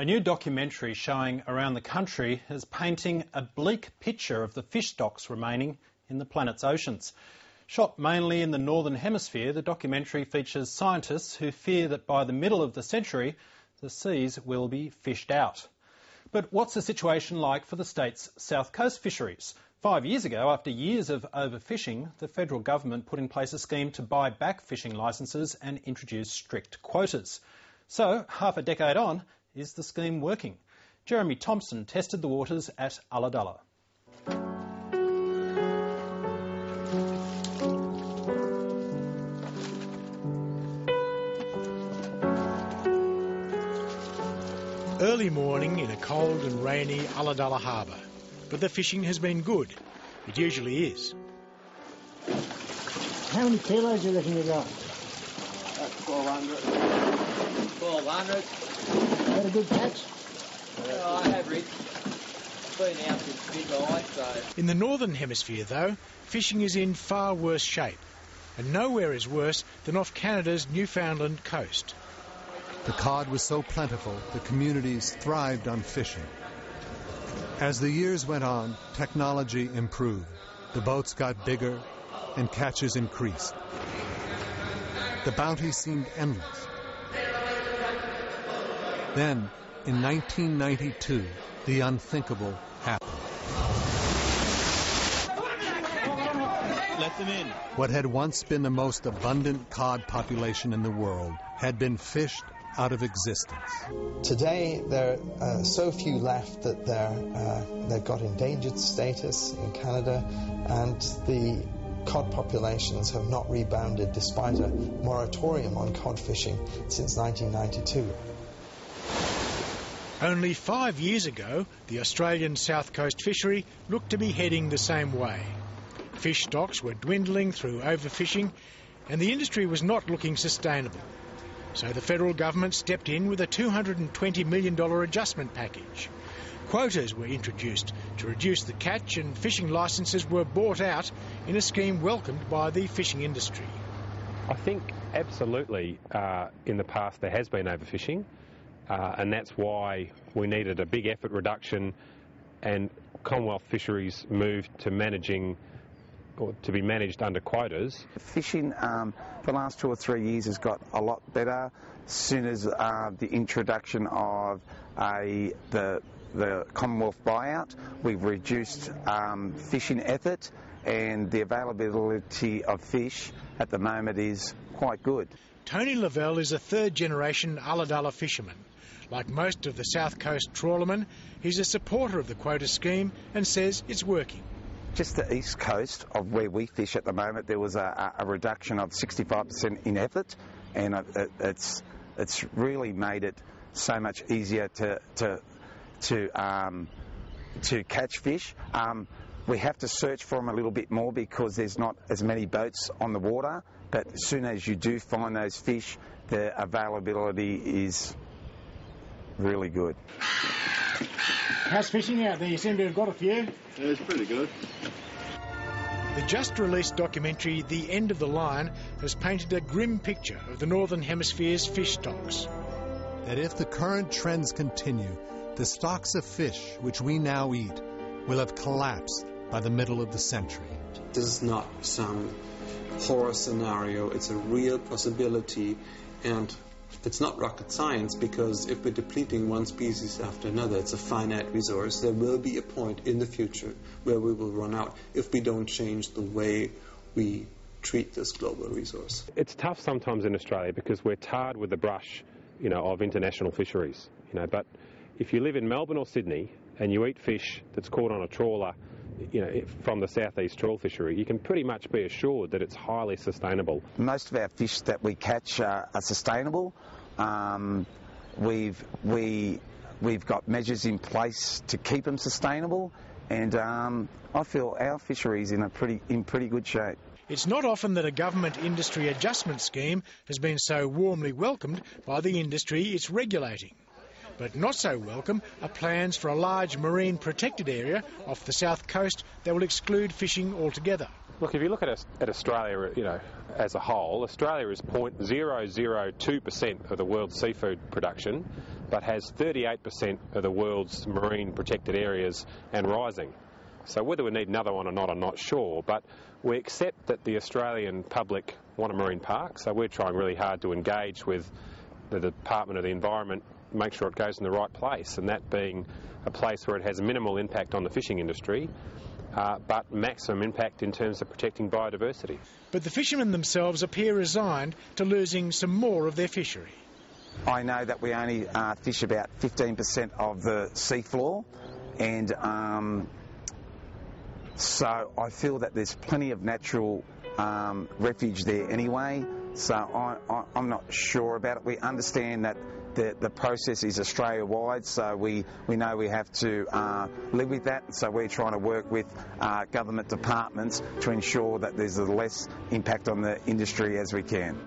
A new documentary showing around the country is painting a bleak picture of the fish stocks remaining in the planet's oceans. Shot mainly in the northern hemisphere, the documentary features scientists who fear that by the middle of the century, the seas will be fished out. But what's the situation like for the state's south coast fisheries? 5 years ago, after years of overfishing, the federal government put in place a scheme to buy back fishing licences and introduce strict quotas. So, half a decade on, is the scheme working? Jeremy Thompson tested the waters at Ulladulla. Early morning in a cold and rainy Ulladulla harbour. But the fishing has been good. It usually is. How many kilos do you reckon you got? 1,200. 1,200. Had a good catch? I have, Rick. Been out since midnight, so... In the northern hemisphere, though, fishing is in far worse shape. And nowhere is worse than off Canada's Newfoundland coast. The cod was so plentiful, the communities thrived on fishing. As the years went on, technology improved. The boats got bigger and catches increased. The bounty seemed endless. Then, in 1992, the unthinkable happened. Let them in. What had once been the most abundant cod population in the world had been fished out of existence. Today, there are so few left that they've got endangered status in Canada, and the cod populations have not rebounded despite a moratorium on cod fishing since 1992. Only 5 years ago, the Australian South Coast fishery looked to be heading the same way. Fish stocks were dwindling through overfishing, and the industry was not looking sustainable. So the federal government stepped in with a $220 million adjustment package. Quotas were introduced to reduce the catch, and fishing licences were bought out in a scheme welcomed by the fishing industry. I think absolutely in the past there has been overfishing, and that's why we needed a big effort reduction, and Commonwealth Fisheries moved to managing or to be managed under quotas. Fishing the last 2 or 3 years has got a lot better as soon as the introduction of the Commonwealth buyout. We've reduced fishing effort, and the availability of fish at the moment is quite good. Tony Lavelle is a third-generation Ulladulla fisherman. Like most of the South Coast trawlermen, he's a supporter of the quota scheme and says it's working. Just the east coast of where we fish at the moment, there was a reduction of 65% in effort, and it's really made it so much easier to catch fish. We have to search for them a little bit more because there's not as many boats on the water, but as soon as you do find those fish, the availability is really good. How's fishing out there? You seem to have got a few. Yeah, it's pretty good. The just-released documentary The End of the Line has painted a grim picture of the Northern Hemisphere's fish stocks. That if the current trends continue, the stocks of fish which we now eat will have collapsed by the middle of the century. This is not some horror scenario, it's a real possibility, and it's not rocket science, because if we're depleting one species after another, it's a finite resource. There will be a point in the future where we will run out if we don't change the way we treat this global resource. It's tough sometimes in Australia because we're tarred with the brush, of international fisheries, but if you live in Melbourne or Sydney and you eat fish that's caught on a trawler, from the southeast trawl fishery, you can pretty much be assured that it's highly sustainable. Most of our fish that we catch are sustainable. We've got measures in place to keep them sustainable, and I feel our fisheries in pretty good shape. It's not often that a government industry adjustment scheme has been so warmly welcomed by the industry it's regulating. But not so welcome are plans for a large marine protected area off the south coast that will exclude fishing altogether. Look, if you look at Australia, as a whole, Australia is 0.002% of the world's seafood production, but has 38% of the world's marine protected areas and rising. So whether we need another one or not, I'm not sure, but we accept that the Australian public want a marine park, so we're trying really hard to engage with the Department of the Environment, make sure it goes in the right place, and that being a place where it has minimal impact on the fishing industry, but maximum impact in terms of protecting biodiversity. But the fishermen themselves appear resigned to losing some more of their fishery. I know that we only fish about 15% of the seafloor, and so I feel that there's plenty of natural refuge there anyway, so I'm not sure about it. We understand that the process is Australia-wide, so we know we have to live with that, so we're trying to work with government departments to ensure that there's the less impact on the industry as we can.